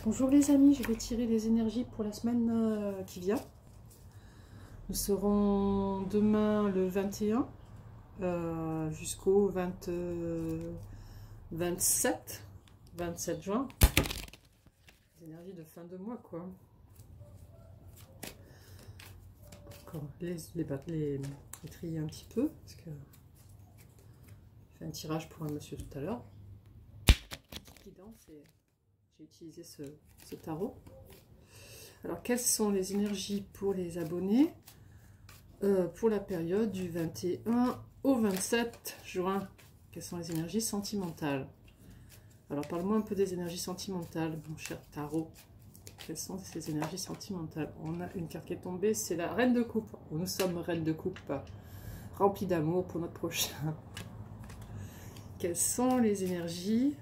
Bonjour les amis, je vais tirer les énergies pour la semaine qui vient. Nous serons demain le 21 jusqu'au 27 juin. Les énergies de fin de mois quoi. Encore les trier un petit peu parce que j'ai fait un tirage pour un monsieur tout à l'heure. J'ai utilisé ce tarot. Alors, quelles sont les énergies pour les abonnés pour la période du 21 au 27 juin? Quelles sont les énergies sentimentales? Alors, parle-moi un peu des énergies sentimentales, mon cher tarot. Quelles sont ces énergies sentimentales? On a une carte qui est tombée, c'est la Reine de Coupe. Nous sommes Reine de Coupe, remplie d'amour pour notre prochain. Quelles sont les énergies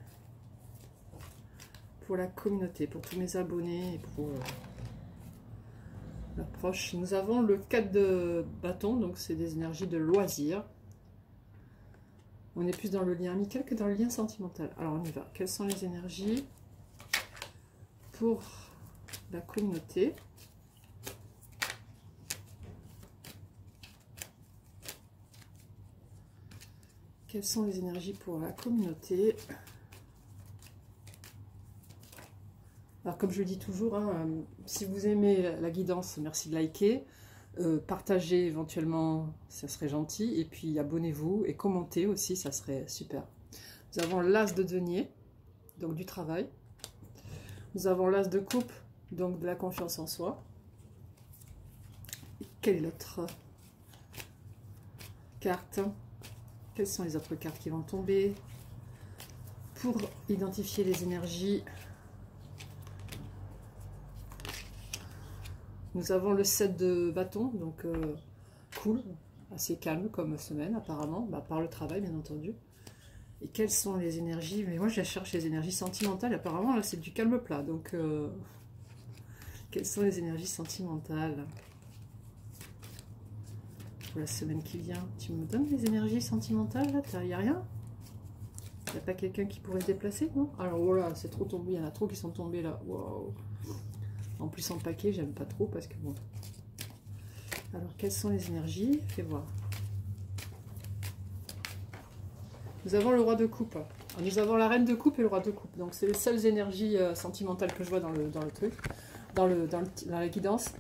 pour la communauté, pour tous mes abonnés et pour leurs proches? Nous avons le 4 de bâton, donc c'est des énergies de loisirs. On est plus dans le lien amical que dans le lien sentimental. Alors on y va. Quelles sont les énergies pour la communauté? Quelles sont les énergies pour la communauté? Alors comme je le dis toujours, hein, si vous aimez la guidance, merci de liker, partagez éventuellement, ça serait gentil, et puis abonnez-vous et commentez aussi, ça serait super. Nous avons l'As de denier, donc du travail. Nous avons l'As de coupe, donc de la confiance en soi. Et quelle est l'autre carte? Quelles sont les autres cartes qui vont tomber pour identifier les énergies? Nous avons le 7 de bâton, donc cool, assez calme comme semaine apparemment, par le travail bien entendu. Et quelles sont les énergies? Mais moi je cherche les énergies sentimentales, apparemment là c'est du calme plat, donc quelles sont les énergies sentimentales pour la semaine qui vient? Tu me donnes les énergies sentimentales là? Il n'y a rien? Il n'y a pas quelqu'un qui pourrait se déplacer, non? Alors voilà, c'est trop tombé, il y en a trop qui sont tombés là, waouh! En plus en paquet, j'aime pas trop parce que bon. Alors, quelles sont les énergies? Fais voir. Nous avons le roi de coupe. Alors, nous avons la reine de coupe et le roi de coupe. Donc, c'est les seules énergies sentimentales que je vois dans le truc, dans la guidance.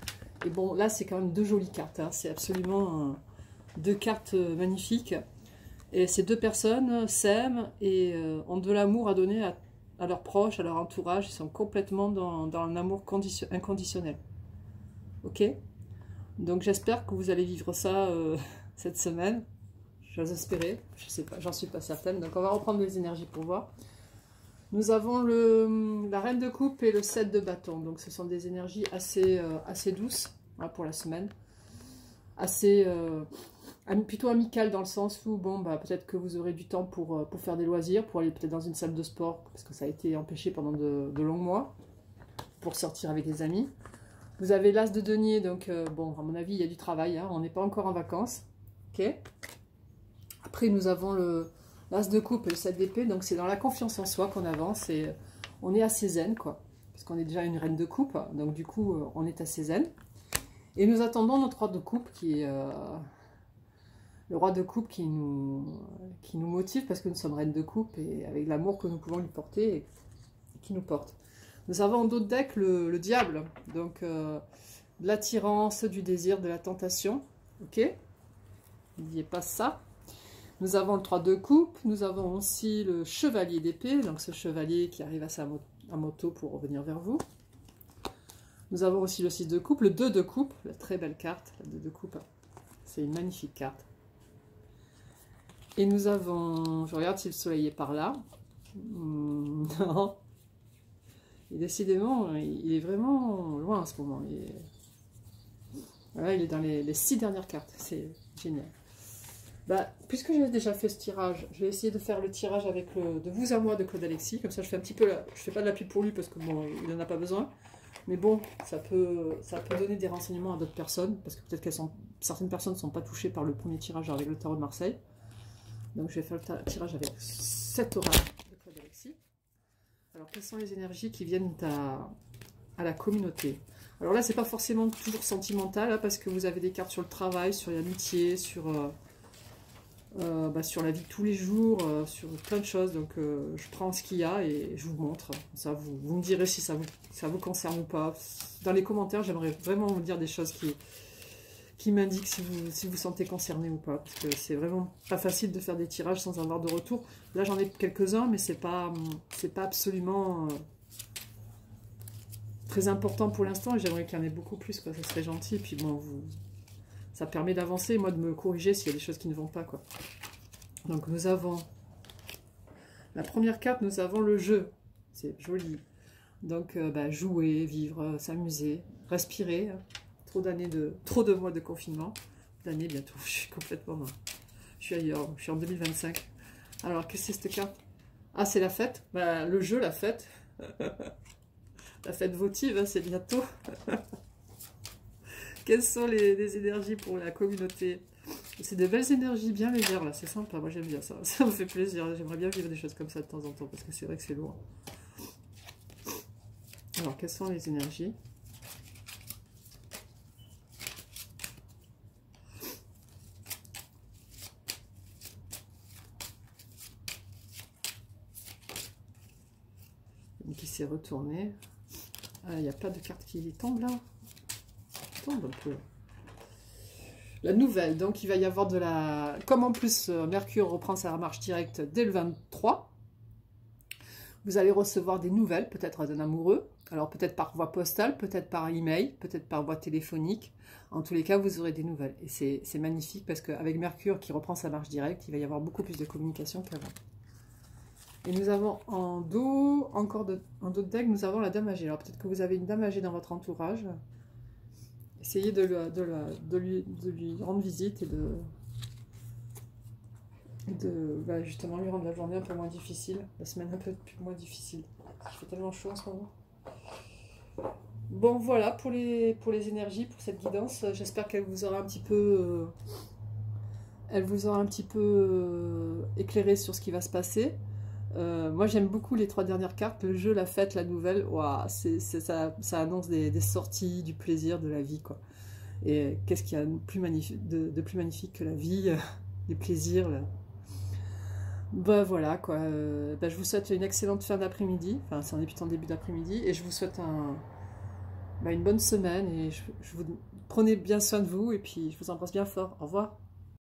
Et bon, là, c'est quand même deux jolies cartes. Hein. C'est absolument deux cartes magnifiques. Et ces deux personnes s'aiment et ont de l'amour à donner à leurs proches, à leur entourage. Ils sont complètement dans un amour inconditionnel. Ok? Donc j'espère que vous allez vivre ça cette semaine. J'ose espérer, je sais pas, j'en suis pas certaine. Donc on va reprendre les énergies pour voir. Nous avons la reine de coupe et le 7 de bâton. Donc ce sont des énergies assez douces hein, pour la semaine. Assez plutôt amicales dans le sens où bon peut-être que vous aurez du temps pour faire des loisirs, pour aller peut-être dans une salle de sport, parce que ça a été empêché pendant de longs mois, pour sortir avec les amis. Vous avez l'As de denier, donc bon, à mon avis, il y a du travail, hein, on n'est pas encore en vacances. Ok. Après, nous avons l'As de coupe et le 7 d'épée, donc c'est dans la confiance en soi qu'on avance et on est assez zen, quoi. Parce qu'on est déjà une reine de coupe, donc du coup, on est assez zen. Et nous attendons notre roi de coupe, qui est le roi de coupe qui nous motive, parce que nous sommes reines de coupe, et avec l'amour que nous pouvons lui porter, et qui nous porte. Nous avons en dos de deck le diable, donc de l'attirance, du désir, de la tentation, ok? N'oubliez pas ça. Nous avons le 3 de coupe, nous avons aussi le chevalier d'épée, donc ce chevalier qui arrive à moto pour revenir vers vous. Nous avons aussi le 6 de coupe, le 2 de coupe, la très belle carte, la 2 de coupe, c'est une magnifique carte. Et nous avons, je regarde si le soleil est par là, non. Et décidément, il est vraiment loin en ce moment. Voilà, il est dans les 6 dernières cartes. C'est génial. Puisque j'ai déjà fait ce tirage, je vais essayer de faire le tirage avec de vous à moi de Claude Alexis. Comme ça, je fais un petit peu, je fais pas de la pub pour lui parce que bon, il n'en a pas besoin. Mais bon, ça peut donner des renseignements à d'autres personnes parce que peut-être certaines personnes ne sont pas touchées par le premier tirage avec le tarot de Marseille. Donc, je vais faire le tirage avec cet oracle de Claude Alexis. Alors, quelles sont les énergies qui viennent à la communauté? Alors là, c'est pas forcément toujours sentimental, hein, parce que vous avez des cartes sur le travail, sur l'amitié, sur la vie de tous les jours, sur plein de choses. Donc, je prends ce qu'il y a et je vous montre. Ça, vous me direz si ça vous concerne ou pas. Dans les commentaires, j'aimerais vraiment vous dire des choses qui m'indiquent si vous sentez concerné ou pas. Parce que c'est vraiment pas facile de faire des tirages sans avoir de retour. Là, j'en ai quelques-uns, mais c'est pas absolument très important pour l'instant. J'aimerais qu'il y en ait beaucoup plus, quoi. Ça serait gentil. Puis bon, ça permet d'avancer, moi, de me corriger s'il y a des choses qui ne vont pas, quoi. Donc, nous avons la première carte, nous avons le jeu. C'est joli. Donc, jouer, vivre, s'amuser, respirer. Trop de mois de confinement. D'années bientôt. Je suis complètement... Je suis ailleurs. Je suis en 2025. Alors, qu'est-ce que c'est cette carte? Ah, c'est la fête. Le jeu, la fête. La fête votive, hein, c'est bientôt. Quelles sont les énergies pour la communauté? C'est des belles énergies bien légères, là. C'est sympa. Moi, j'aime bien ça. Ça me fait plaisir. J'aimerais bien vivre des choses comme ça de temps en temps, parce que c'est vrai que c'est lourd. Alors, quelles sont les énergies? Qui s'est retourné. Il n'y a pas de carte qui tombe là. Tombe un peu. La nouvelle, donc il va y avoir de la... Comme en plus Mercure reprend sa marche directe dès le 23, vous allez recevoir des nouvelles, peut-être d'un amoureux. Alors peut-être par voie postale, peut-être par email, peut-être par voie téléphonique. En tous les cas, vous aurez des nouvelles. Et c'est magnifique parce qu'avec Mercure qui reprend sa marche directe, il va y avoir beaucoup plus de communication qu'avant. Et nous avons en dos, encore en dos de deck, nous avons la Dame âgée. Alors peut-être que vous avez une Dame âgée dans votre entourage. Essayez de lui rendre visite et justement lui rendre la journée un peu moins difficile, la semaine un peu moins difficile. Il fait tellement chaud en ce moment. Bon voilà pour les énergies, pour cette guidance. J'espère qu'elle vous aura un petit peu... éclairé sur ce qui va se passer. Moi j'aime beaucoup les 3 dernières cartes, le jeu, la fête, la nouvelle. Wow, ça annonce des sorties, du plaisir, de la vie, quoi. Et qu'est-ce qu'il y a de plus magnifique que la vie, des plaisirs là. Voilà quoi. Je vous souhaite une excellente fin d'après-midi, enfin c'est en début d'après-midi, et je vous souhaite une bonne semaine, et je vous prenez bien soin de vous, et puis je vous embrasse bien fort. Au revoir.